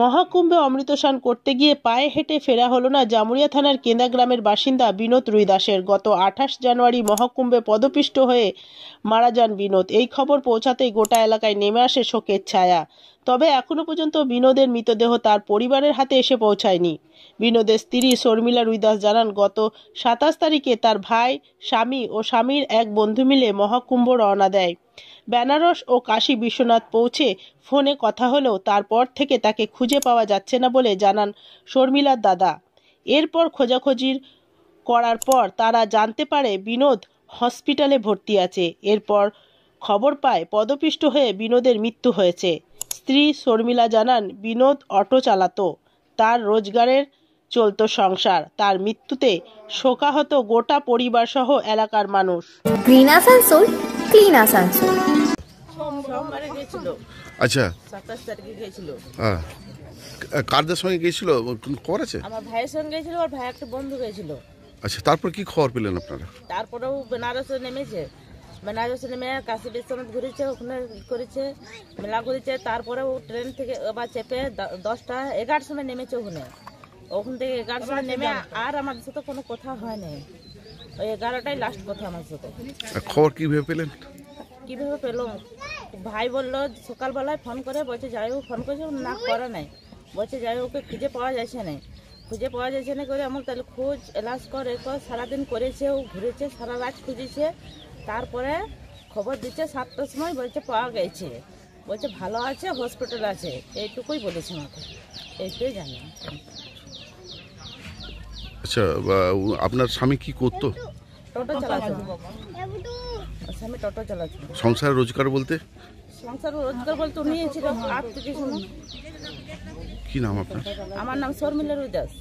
মহাকুম্ভে অমৃতস্নান করতে গিয়ে পায়ে হেঁটে ফেরা হলো না জামুরিয়া থানার কেন্দা গ্রামের বাসিন্দা বিনোদ রুইদাসের। গত 28 জানুয়ারি মহাকুম্ভে পদপিষ্ট হয়ে মারা যান বিনোদ। এই খবর পৌঁছাতেই গোটা এলাকায় নেমে আসে শোকের ছায়া। তবে এখনো পর্যন্ত বিনোদের মৃতদেহ তার পরিবারের হাতে এসে পৌঁছায়নি। বিনোদের স্ত্রী শর্মিলা রুইদাস জানান, গত 27 তারিখে তার ভাই, স্বামী ও স্বামীর এক বন্ধু মিলে মহাকুম্ভ রওনা দেয়। বেনারস ও কাশী বিশ্বনাথ পৌঁছে ফোনে কথা হলেও তারপর থেকে তাকে খুঁজে পাওয়া যাচ্ছে না বলে জানান শর্মিলার দাদা। এরপর খোঁজাখুঁজি করার পর তারা জানতে পারে বিনোদ হসপিটালে ভর্তি আছে। এরপর খবর পায় পদপিষ্ট হয়ে বিনোদের মৃত্যু হয়েছে। স্ত্রী শর্মিলা জানান, বিনোদ অটো চালাতো, তার রোজগারের চলতো সংসার। তার মৃত্যুতে শোকাহত গোটা পরিবার সহ এলাকার মানুষ। Green Asansol, clean Asansol. সোমবারে গেছিল। আচ্ছা, 27 তারিখে গেছিল। কারদের সঙ্গে গেছিল? খবর আছে? আমার ভাইয়ের সঙ্গে গেছিল, ওর ভাই একটা বন্ধু গেছিল। আচ্ছা, তারপর কি খবর পেলেন আপনারা? তারপরেও বেনারসে নেমেছে, বেনারসে নেমে কাশী বিশ্বনাথ ঘুরেছে, ওখানে করেছে, মেলা ঘুরেছে। তারপরে ও ট্রেন থেকে আবার চেপে 10টা 11 সময় নেমেছে ওখানে। ওখান থেকে 11 সময় নেমে আর আমাদের সাথে কোনো কথা হয়নি। ওই 11টাই লাস্ট কথা আমার সাথে। খবর কিভাবে পেলেন? কিভাবে পেলাম, ভাই বললো সকালবেলায় ফোন করে, বলছে যাই হোক ফোন করেছে, না করা নাই, বলছে যাই হোক খুঁজে পাওয়া যাচ্ছে না, খুঁজে পাওয়া যাচ্ছে না করে আমার তাহলে খোঁজ এলাস করে সারাদিন করেছে, ও ঘুরেছে, সারা রাত খুঁজেছে। তারপরে খবর দিচ্ছে 7টার সময়, বলছে পাওয়া গেছে, বলছে ভালো আছে, হসপিটাল আছে, এইটুকুই বলেছে আমাকে, এইটাই জানি। আচ্ছা, আপনার স্বামী কি করতো? টোটো চালাতো, স্বামী টোটো চালাতো। সংসার রোজগার বলতে? সংসার রোজগার বলতে নিয়েছিল আর কিছু। কি নাম আপনার? আমার নাম শর্মিলা রুইদাস।